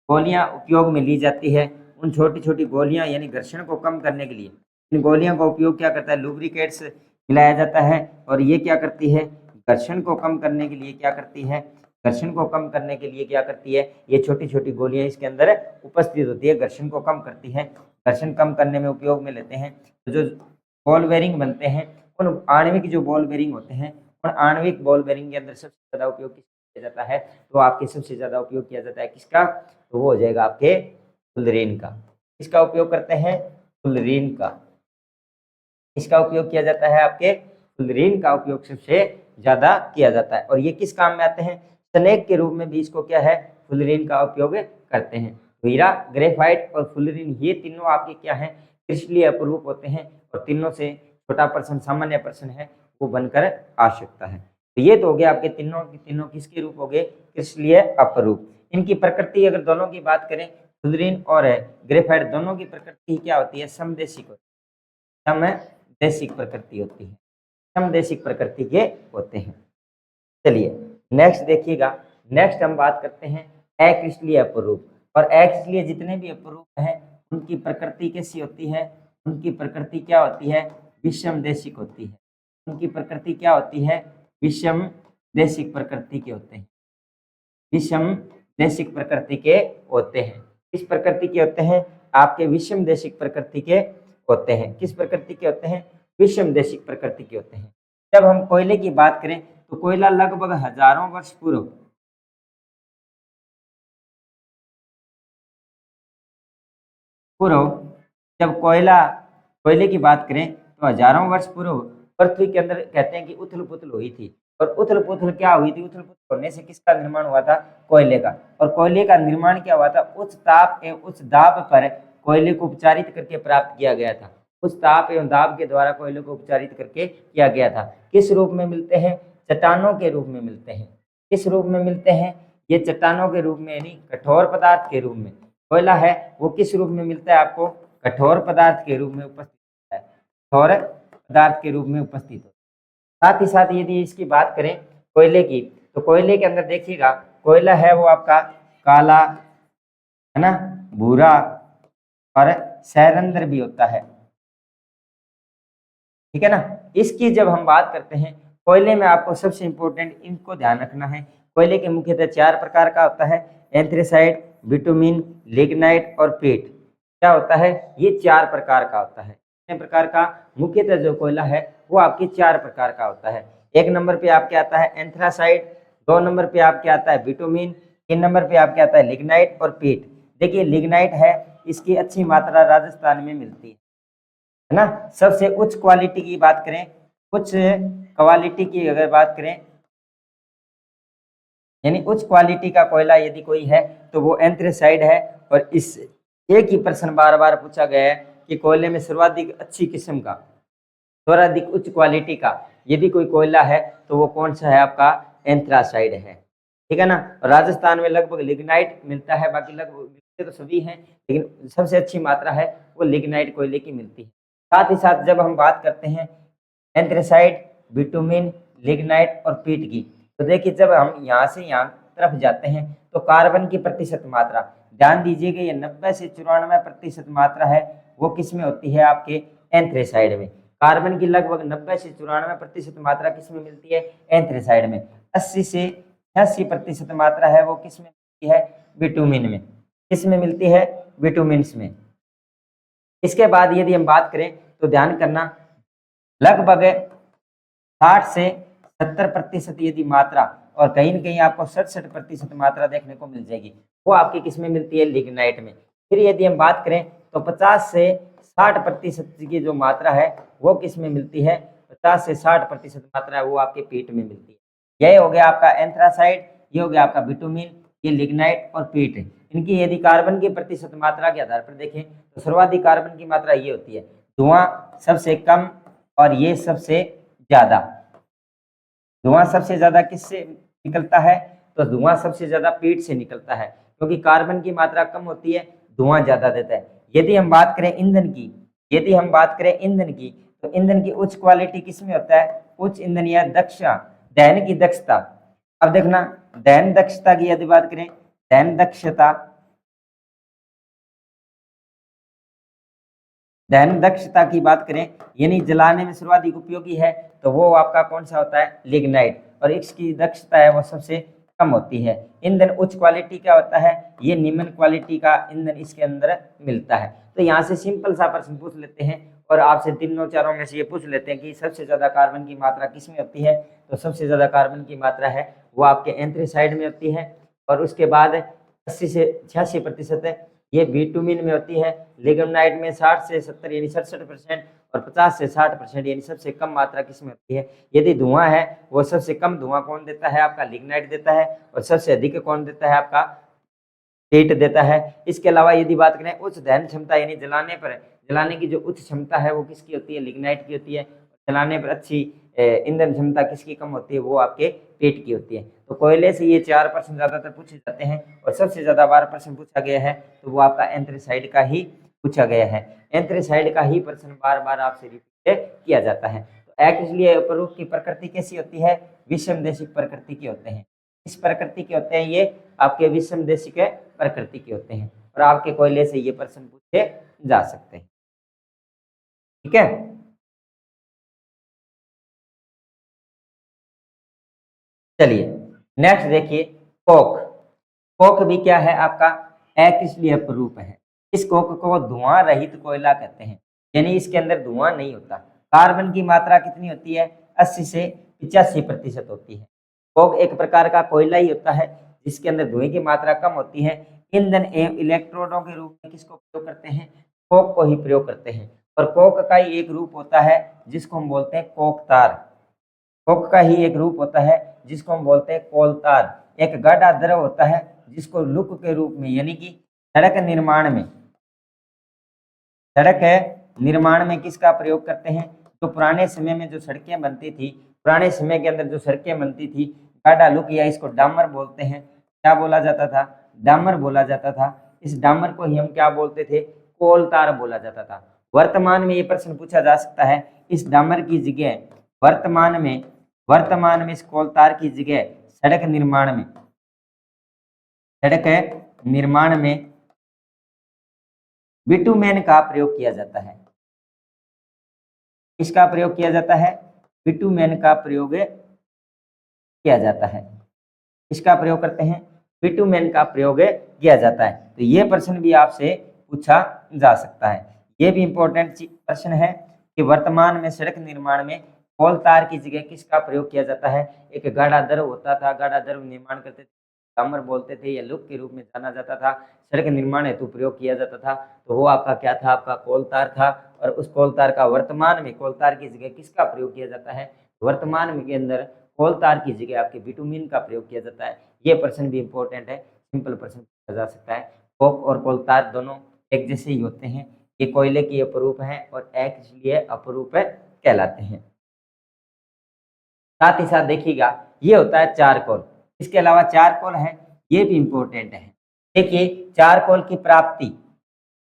गोलियां उपयोग में ली जाती है, उन छोटी छोटी गोलियां यानी घर्षण को कम करने के लिए इन गोलियों का उपयोग क्या करता है, लुब्रिकेट्स मिलाया जाता है। और ये क्या करती है, घर्षण को कम करने के लिए क्या करती है, घर्षण को कम करने के लिए क्या करती है, ये छोटी छोटी गोलियां इसके अंदर उपस्थित होती है, घर्षण को कम करती है, घर्षण कम करने में उपयोग में लेते हैं। तो जो बॉल बेरिंग बनते हैं, उन आणविक जो बॉल बेरिंग होते हैं, उन आणविक बॉल बेरिंग के अंदर सबसे ज्यादा उपयोग किया जाता है, तो आपके सबसे ज्यादा उपयोग किया जाता है किसका, तो वो हो जाएगा आपके फुलरेन का। किसका उपयोग करते हैं, फुलरेन का। इसका उपयोग किया जाता है, आपके फुलरेन का उपयोग सबसे ज्यादा किया जाता है। और ये किस काम में आते हैं, स्नेक के रूप में भी इसको क्या है, फुलरेन का उपयोग करते हैं। हीरा, ग्रेफाइट और फुलरेन ये तीनों आपके क्या है, क्रिस्टलीय अपरूप होते हैं, और तीनों से छोटा प्रश्न सामान्य प्रश्न है वो बनकर आ सकता है। तो ये तो हो गया आपके तीनों के तीनों किसके रूप हो गए, क्रिस्टलीय अपरूप। इनकी प्रकृति अगर दोनों की बात करें, फुलरेन और ग्रेफाइट दोनों की प्रकृति क्या होती है, समदेशिक होती है, समदेशिक प्रकृति होती है, समदेशिक प्रकृति के होते हैं। चलिए नेक्स्ट देखिएगा, नेक्स्ट हम बात करते हैं अक्रिस्टलीय अपरूप। और अक्रिस्टलीय जितने भी अपरूप हैं उनकी प्रकृति कैसी होती है, उनकी प्रकृति क्या होती है, विषमदेशिक होती है। उनकी प्रकृति क्या होती है, विषमदेशिक प्रकृति के होते हैं, विषमदेशिक प्रकृति के होते हैं। किस प्रकृति के होते हैं, आपके विषमदेशिक प्रकृति के होते हैं। किस प्रकृति के होते हैं, विषमदेशिक प्रकृति के होते हैं। जब हम कोयले की बात करें तो कोयला लगभग हजारों वर्ष पूर्व जब कोयले की बात करें तो हजारों वर्ष पूर्व पृथ्वी के अंदर कहते हैं कि उथल पुथल हुई थी। और उथल पुथल क्या हुई थी, उथल पुथल होने से किसका निर्माण हुआ था, कोयले का। और कोयले का निर्माण क्या हुआ था, उच्च ताप एवं उच्च दाब पर कोयले को उपचारित करके प्राप्त किया गया था। उच्च ताप एवं दाब के द्वारा कोयले को उपचारित करके किया गया था। किस रूप में मिलते हैं, चट्टानों के रूप में मिलते हैं। किस रूप में मिलते हैं, ये चट्टानों के रूप में यानी कठोर पदार्थ के रूप में। कोयला है वो किस रूप में मिलता है आपको, कठोर पदार्थ के रूप में उपस्थित होता है, कठोर पदार्थ के रूप में उपस्थित होता है। साथ ही साथ यदि इसकी बात करें कोयले की, तो कोयले के अंदर देखिएगा कोयला है वो आपका काला, है ना, भूरा और सैरंध्र भी होता है, ठीक है ना। इसकी जब हम बात करते हैं कोयले में, आपको सबसे इंपॉर्टेंट इनको ध्यान रखना है। कोयले के मुख्यतः 4 प्रकार का होता है, एंथ्रेसाइट, बिटुमिन, लिग्नाइट और पीट। क्या होता है, ये 4 प्रकार का होता है। कितने प्रकार का, मुख्यतः जो कोयला है वो आपके 4 प्रकार का होता है। 1 नंबर पे आपके आता है एंथ्रासाइट, 2 नंबर पे आपके आता है बिटुमिन, 3 नंबर पे आपके आता है लिग्नाइट और पीट। देखिए लिग्नाइट है, इसकी अच्छी मात्रा राजस्थान में मिलती है ना। सबसे उच्च क्वालिटी की बात करें, उच्च क्वालिटी की अगर बात करें, यानी उच्च क्वालिटी का कोयला यदि कोई है तो वो एंथ्रेसाइड है। और इस एक ही प्रश्न बार बार पूछा गया है कि कोयले में सर्वाधिक अच्छी किस्म का, सर्वाधिक उच्च क्वालिटी का यदि कोई कोयला है तो वो कौन सा है, आपका एंथ्रासाइड है, ठीक है ना। राजस्थान में लगभग लिग्नाइट मिलता है, बाकी लगभग मिलते तो सभी हैं, लेकिन सबसे अच्छी मात्रा है वो लिग्नाइट कोयले की मिलती है। साथ ही साथ जब हम बात करते हैं एंथ्रेसाइड, बिटुमिन, लिग्नाइट और पीट की, तो देखिए जब हम यहाँ से यहाँ तरफ जाते हैं तो कार्बन की प्रतिशत मात्रा, ध्यान दीजिएगा, ये 90 से 94% मात्रा है वो किस में होती है, आपके एंथ्रेसाइड में। कार्बन की लगभग 90 से 94% मात्रा किस में मिलती है, एंथ्रेसाइड में। 80 से 86% मात्रा है वो किस में मिलती है, बिटुमिन में। किस में मिलती है, बिटुमिन्स में। इसके बाद यदि हम बात करें तो ध्यान करना, लगभग 60 से 70% यदि मात्रा, और कहीं न कहीं आपको 67% मात्रा देखने को मिल जाएगी, वो आपकी किस में मिलती है, लिग्नाइट में। फिर यदि हम बात करें तो 50 से 60% की जो मात्रा है वो किस में मिलती है, 50 से 60% मात्रा है वो आपके पीट में मिलती है। यह हो गया आपका एंथ्रासाइड, ये हो गया आपका बिटुमिन, ये लिग्नाइट और पीट। इनकी यदि कार्बन की प्रतिशत मात्रा के आधार पर देखें तो सर्वाधिक कार्बन की मात्रा ये होती है, धुआं सबसे कम और ये सबसे ज्यादा। धुआं सबसे ज्यादा किससे निकलता है, तो धुआं सबसे ज्यादा पीट से निकलता है, क्योंकि कार्बन की मात्रा कम होती है, धुआं ज्यादा देता है। यदि हम बात करें ईंधन की, यदि हम बात करें ईंधन की, तो ईंधन की उच्च क्वालिटी किसमें होता है, उच्च ईंधन या दक्षता, दहन की दक्षता। अब देखना, दहन दक्षता की यदि बात करें, दहन दक्षता, दहन दक्षता की बात करें, यानी जलाने में सर्वाधिक उपयोगी है, तो वो आपका कौन सा होता है, लिग्नाइट। और इसकी दक्षता है वो सबसे कम होती है। ईंधन उच्च क्वालिटी का होता है, ये निम्न क्वालिटी का ईंधन इसके अंदर मिलता है। तो यहाँ से सिंपल सा प्रश्न पूछ लेते हैं और आपसे तीनों चारों में से ये पूछ लेते हैं कि सबसे ज्यादा कार्बन की मात्रा किसमें होती है, तो सबसे ज्यादा कार्बन की मात्रा है वो आपके एंथ्रेसाइड में होती है। और उसके बाद 80 से 86% ये बिटुमिन में होती है। लिग्नाइट में 60 से 70 यानी 67% और 50 से 60% यानी सबसे कम मात्रा किसमें होती है। यदि धुआं है वो सबसे कम धुआं कौन देता है, आपका लिग्नाइट देता है, और सबसे अधिक कौन देता है, आपका पीट देता है। इसके अलावा यदि बात करें उच्च दहन क्षमता, यानी जलाने पर, जलाने की जो उच्च क्षमता है वो किसकी होती है, लिग्नाइट की होती है। जलाने पर अच्छी ईंधन क्षमता किसकी कम होती है, वो आपके पेट की होती है। तो कोयले से ये 4 प्रश्न ज्यादातर पूछे जाते हैं, और सबसे ज्यादा बार प्रश्न पूछा गया है तो वो आपका एंथ्रेसाइड का ही पूछा गया है। एंथ्रेसाइड का ही प्रश्न बार बार आपसे रिपीट किया जाता है। तो इसलिए अपरूप की प्रकृति कैसी होती है, विषमदेशिक प्रकृति के होते हैं। इस प्रकृति के होते हैं, ये आपके विषमदेशिक प्रकृति के होते हैं, और आपके कोयले से ये प्रश्न पूछे जा सकते हैं, ठीक है। चलिए नेक्स्ट देखिए, कोक। कोक भी क्या है, आपका अक्रिस्टलीय अपरूप है। इस कोक को धुआं रहित कोयला कहते हैं, यानी इसके अंदर धुआं नहीं होता। कार्बन की मात्रा कितनी होती है, 80 से 85% होती है। कोक एक प्रकार का कोयला ही होता है जिसके अंदर धुएं की मात्रा कम होती है। ईंधन एवं इलेक्ट्रोडों के रूप में किसको प्रयोग करते हैं, कोक को ही प्रयोग करते हैं। और कोक का ही एक रूप होता है जिसको हम बोलते हैं कोक तार। कोक का ही एक रूप होता है जिसको हम बोलते हैं कोल तार। एक गाढ़ा द्रव होता है जिसको लुक के रूप में, यानी कि सड़क निर्माण में, सड़क निर्माण में किसका प्रयोग करते हैं। तो पुराने समय में जो सड़कें बनती थी, पुराने समय के अंदर जो सड़कें बनती थी, गाढ़ा लुक, या इसको डामर बोलते हैं। क्या बोला जाता था, डामर बोला जाता था। इस डामर को ही हम क्या बोलते थे, कोल तार बोला जाता था। वर्तमान में ये प्रश्न पूछा जा सकता है, इस डामर की जगह वर्तमान में इस कोल तार की जगह सड़क निर्माण में बिटुमेन का प्रयोग किया जाता है। इसका प्रयोग किया जाता है, बिटुमेन का प्रयोग किया जाता है। इसका प्रयोग करते हैं, बिटुमेन का प्रयोग किया जाता है। तो ये प्रश्न भी आपसे पूछा जा सकता है। ये भी इंपॉर्टेंट प्रश्न है कि वर्तमान में सड़क निर्माण में कोल तार की जगह किसका प्रयोग किया जाता है। एक गाढ़ा द्रव होता था, गाढ़ा द्रव निर्माण करते थे, डामर बोलते थे या लुक के रूप में जाना जाता था, सड़क निर्माण हेतु प्रयोग किया जाता था। तो वो आपका क्या था, आपका कोल तार था। और उस कोल तार का वर्तमान में कोल तार की जगह किसका प्रयोग किया जाता है, वर्तमान में के अंदर कोल तार की जगह आपके बिटुमिन का प्रयोग किया जाता है। ये प्रश्न भी इंपॉर्टेंट है, सिंपल प्रश्न पूछा जा सकता है। कोक और कोल तार दोनों एक जैसे ही होते हैं, ये कोयले की अपरूप है और एक इसलिए अपरूप कहलाते हैं। साथ ही साथ देखिएगा ये होता है चारकोल। इसके अलावा चारकोल है, ये भी इंपॉर्टेंट है। देखिए चारकोल की प्राप्ति,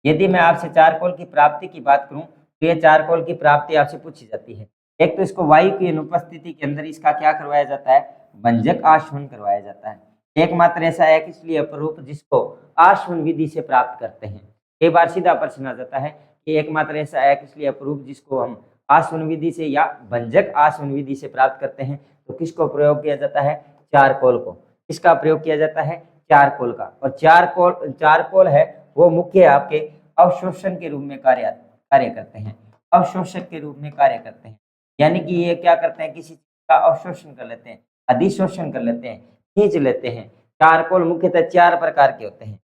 यदि मैं आपसे चारकोल की प्राप्ति की बात करूं तो ये चारकोल की प्राप्ति आपसे पूछी जाती है। एक तो इसको वायु की अनुपस्थिति के अंदर इसका क्या करवाया जाता है, भंजक आशवन करवाया जाता है। एकमात्र ऐसा है इसलिए अपरूप जिसको आशवन विधि से प्राप्त करते हैं। कई बार सीधा प्रश्न आ जाता है कि एकमात्र ऐसा है इसलिए अपरूप जिसको हम आशवन विधि से या भंजक आशवन विधि से प्राप्त करते हैं। तो किसको प्रयोग किया जाता है, चारकोल को। किसका प्रयोग किया जाता है, चारकोल का। और चारकोल है वो मुख्य आपके अवशोषण के रूप में कार्य करते हैं, अवशोषक के रूप में कार्य करते हैं। यानी कि ये क्या करते हैं, किसी चीज का अवशोषण कर लेते हैं, अधिशोषण कर लेते हैं, खींच लेते हैं। चारकोल मुख्यतः 4 प्रकार के होते हैं।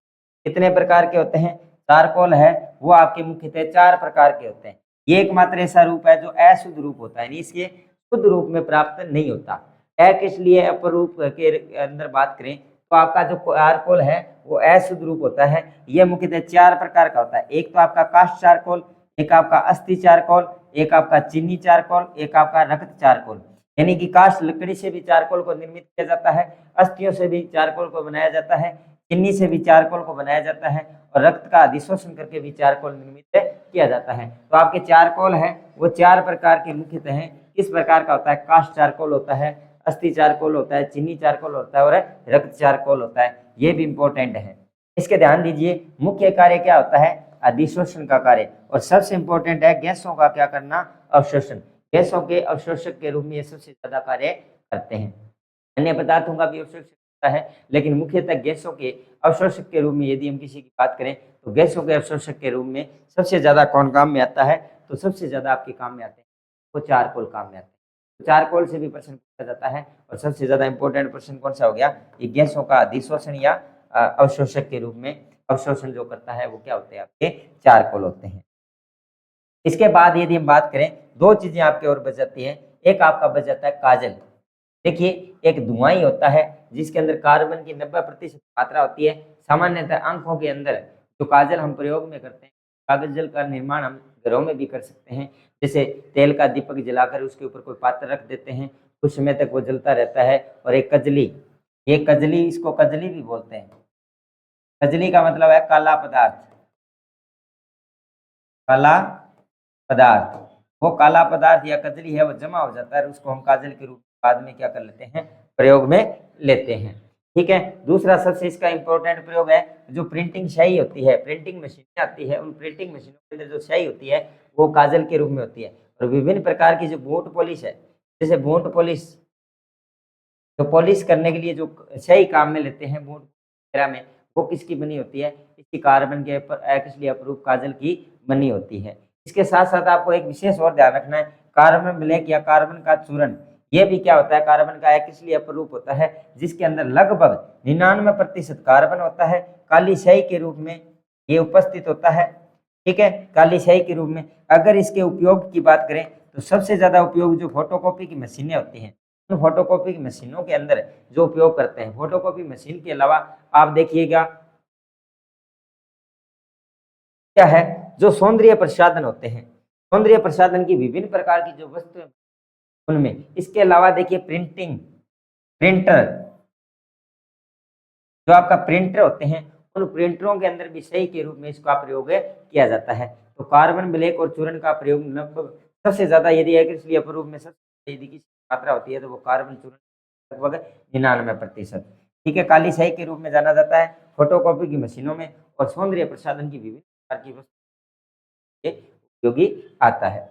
कितने प्रकार के होते हैं, चारकोल है वो आपके मुख्यतः 4 प्रकार के होते हैं। ये एकमात्र ऐसा रूप है जो अशुद्ध रूप होता है, इसके शुद्ध रूप में प्राप्त नहीं होता। एक इसलिए अपरूप के अंदर बात करें तो आपका जो चारकोल है वो अशुद्ध रूप होता है। यह मुख्यतः 4 प्रकार का होता है। एक तो आपका काष्ठ चारकोल, एक आपका अस्थि चारकोल, एक आपका चीनी चारकोल, एक आपका रक्त चारकोल। यानी कि काष्ठ लकड़ी से भी चारकोल को निर्मित किया जाता है, अस्थियों से भी चारकोल को बनाया जाता है, चीनी से भी चारकोल को बनाया जाता है और रक्त का अधिशोषण करके भी चारकोल निर्मित किया जाता है। तो आपके चारकोल है वो 4 प्रकार के मुख्यतः हैं। किस प्रकार का होता है, काष्ठ चारकोल होता है, अस्थि चारकोल होता है, चीनी चारकोल होता है और रक्त चारकोल होता है। ये भी इंपॉर्टेंट है, इसके ध्यान दीजिए। मुख्य कार्य क्या होता है, अधिशोषण का कार्य। और सबसे इंपॉर्टेंट है गैसों का क्या करना, अवशोषण। गैसों के अवशोषक के रूप में ये सबसे ज्यादा कार्य करते हैं। अन्य पदार्थों का भी अवशोषण होता है, लेकिन मुख्यतः गैसों के अवशोषक के रूप में यदि हम किसी की बात करें तो गैसों के अवशोषक के रूप में सबसे ज्यादा कौन काम में आता है, तो सबसे ज्यादा आपके काम में आते हैं वो चारकोल काम में आते हैं। तो चारकोल से भी प्रश्न पूछा जाता है। और सबसे ज्यादा इंपॉर्टेंट प्रश्न कौन सा हो गया, ये गैसों का अधिशोषण या अवशोषक के रूप में अवशोषण जो करता है वो क्या होते हैं, आपके चारकोल होते हैं। इसके बाद यदि हम बात करें, 2 चीजें आपके और बच जाती हैं। एक आपका बच जाता है काजल। देखिए एक धुआं ही होता है जिसके अंदर कार्बन की 90% मात्रा होती है। सामान्यतः आंखों के अंदर जो काजल हम प्रयोग में करते हैं, कागज जल का निर्माण हम घरों में भी कर सकते हैं। जैसे तेल का दीपक जलाकर उसके ऊपर कोई पात्र रख देते हैं, कुछ समय तक वो जलता रहता है। और एक कजली, ये कजली, इसको कजली भी बोलते हैं। कजली का मतलब है काला पदार्थ, काला पदार्थ। वो काला पदार्थ या कजली है वो जमा हो जाता है और उसको हम काजल के रूप में बाद में क्या कर लेते हैं, प्रयोग में लेते हैं। ठीक है। दूसरा सबसे इसका इंपॉर्टेंट प्रयोग है जो प्रिंटिंग स्याही होती है, प्रिंटिंग मशीनें आती है, उन प्रिंटिंग मशीनों के अंदर जो स्याही होती है वो काजल के रूप में होती है। और विभिन्न प्रकार की जो बूट पॉलिश है, जैसे बूट पॉलिश, तो पॉलिश करने के लिए जो स्याही काम में लेते हैं बूट वगैरह में, वो किसकी बनी होती है, इसकी कार्बन के एक्सली अपरूप काजल की बनी होती है। इसके साथ साथ आपको एक विशेष और ध्यान रखना है, कार्बन ब्लैक या कार्बन का चूर्ण, ये भी क्या होता है, कार्बन का एक्सली अपरूप होता है जिसके अंदर लगभग 99% कार्बन होता है। काली स्याही के रूप में ये उपस्थित होता है। ठीक है, काली स्याही के रूप में। अगर इसके उपयोग की बात करें तो सबसे ज्यादा उपयोग जो फोटोकॉपी की मशीनें होती हैं, उन फोटोकॉपी की मशीनों के अंदर जो उपयोग करते हैं, फोटोकॉपी मशीन के अलावा आप देखिएगा क्या है, जो सौंदर्य प्रसाधन होते हैं, सौंदर्य प्रसाधन की विभिन्न प्रकार की जो वस्तुएं उनमें, इसके अलावा देखिए प्रिंटर, जो आपका प्रिंटर होते हैं, उन प्रिंटरों के अंदर भी स्याही के रूप में इसका प्रयोग किया जाता है। तो कार्बन ब्लैक और चूर्ण का प्रयोग लगभग सबसे ज्यादा, यदि एक इसलिए अपरूप में यदि किसी मात्रा होती है तो वो कार्बन चूर्ण लगभग 99%। ठीक है, काली स्याही के रूप में जाना जाता है फोटोकॉपी की मशीनों में और सौंदर्य प्रसाधन की विभिन्न प्रकार की वस्तु के उपयोगी आता है,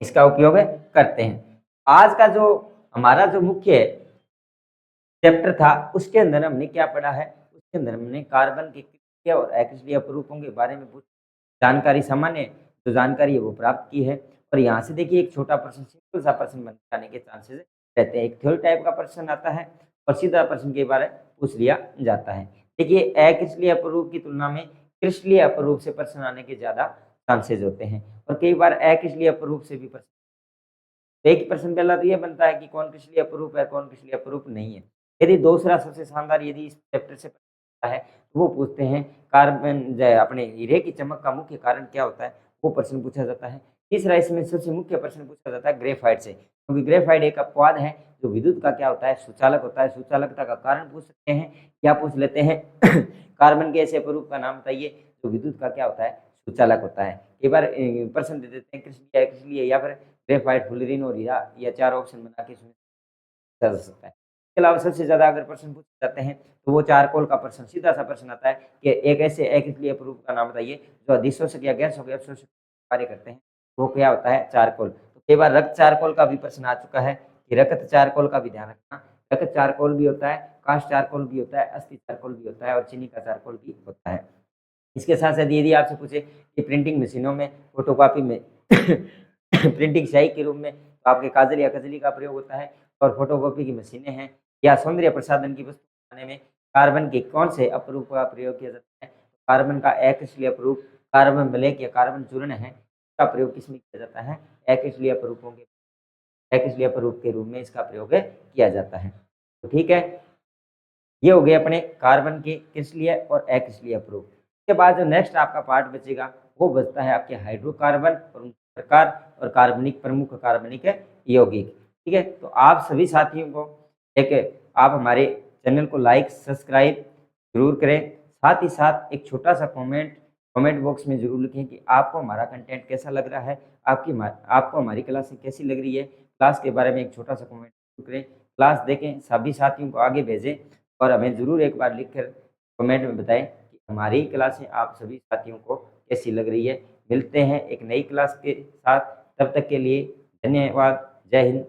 इसका उपयोग करते हैं। आज का जो हमारा जो मुख्य चैप्टर था उसके अंदर हमने क्या पढ़ा है, उसके अंदर हमने कार्बन के क्रिया और अक्रिय अपरूपों के बारे में कुछ जानकारी, सामान्य जो जानकारी है वो प्राप्त की है। और यहाँ से देखिए एक छोटा प्रश्न, सिंपल सा प्रश्न बन जाने के चांसेस रहते हैं। एक थ्योरी टाइप का प्रश्न आता है और सीधा प्रश्न के बारे में पूछ लिया जाता है। देखिए अक्रिय अपरूप की तुलना में क्रिस्टलीय अपरूप से प्रश्न आने के ज्यादा चांसेज होते हैं और कई बार अक्रिय अपरूप से भी प्रश्न। तो एक प्रश्न पहला तो ये बनता है कि कौन क्रिस्टलीय अपरूप है, कौन क्रिस्टलीय अपरूप नहीं है। यदि दूसरा सबसे शानदार, यदि इस चैप्टर से है तो वो पूछते हैं कार्बन अपने हीरे की चमक का मुख्य कारण क्या होता है, वो प्रश्न पूछा जाता है। तीसरा इसमें सबसे मुख्य प्रश्न पूछा जाता है ग्रेफाइट से, क्योंकि ग्रेफाइट एक अपवाद है जो विद्युत का क्या होता है, सुचालक होता है। सुचालकता का कारण पूछ सकते हैं, क्या पूछ लेते हैं कार्बन के ऐसे अपरूप का नाम बताइए जो विद्युत का क्या होता है, सुचालक होता है। कई बार प्रश्न दे देते हैं क्रिस्टलीय या फिर ग्रेफाइट, फुलरिन और हीरा, या चार ऑप्शन बना के जा सकता है। इसके अलावा सबसे ज्यादा अगर प्रश्न पूछे जाते हैं तो वो चारकोल का प्रश्न, सीधा सा प्रश्न आता है कि एक ऐसे अक्रिय अपरूप का नाम बताइए जो अधिशोषक या गैसों के अवशोषक कार्य करते हैं, वो क्या होता है, चारकोल। तो कई बार रक्त चारकोल का भी प्रश्न आ चुका है कि रक्त चारकोल का भी ध्यान रखना। रक्त चारकोल भी होता है, कास्ट चारकोल भी होता है, अस्थि चारकोल भी होता है और चीनी का चारकोल भी होता है। इसके साथ साथ यदि आपसे पूछे कि प्रिंटिंग मशीनों में, फोटोकॉपी में प्रिंटिंग स्याही के रूप में तो आपके काजल या कजली का प्रयोग होता है, और फोटोकॉपी की मशीनें हैं या सौंदर्य प्रसाधन की वस्तु बनाने में कार्बन के कौन से अपरूप का प्रयोग किया जाता है, कार्बन का अक्रिय अपरूप, कार्बन ब्लैक या कार्बन चूर्ण है, इसका प्रयोग किसमें किया जाता है, अक्रिय अपरूपों के, अक्रिय अपरूप के रूप में इसका प्रयोग किया जाता है। तो ठीक है, ये हो गए अपने कार्बन के क्रिस्टलीय और अक्रिय अपरूप। इसके बाद जो नेक्स्ट आपका पार्ट बचेगा वो बचता है आपके हाइड्रोकार्बन और उनके प्रकार और कार्बनिक, प्रमुख कार्बनिक यौगिक। ठीक है, तो आप सभी साथियों को एक, आप हमारे चैनल को लाइक सब्सक्राइब जरूर करें। साथ ही साथ एक छोटा सा कमेंट बॉक्स में जरूर लिखें कि आपको हमारा कंटेंट कैसा लग रहा है, आपको हमारी क्लास कैसी लग रही है। क्लास के बारे में एक छोटा सा कमेंट करें, क्लास देखें, सभी साथियों को आगे भेजें और हमें ज़रूर एक बार लिखकर कमेंट में बताएं कि हमारी क्लासें आप सभी साथियों को कैसी लग रही है। मिलते हैं एक नई क्लास के साथ, तब तक के लिए धन्यवाद। जय हिंद।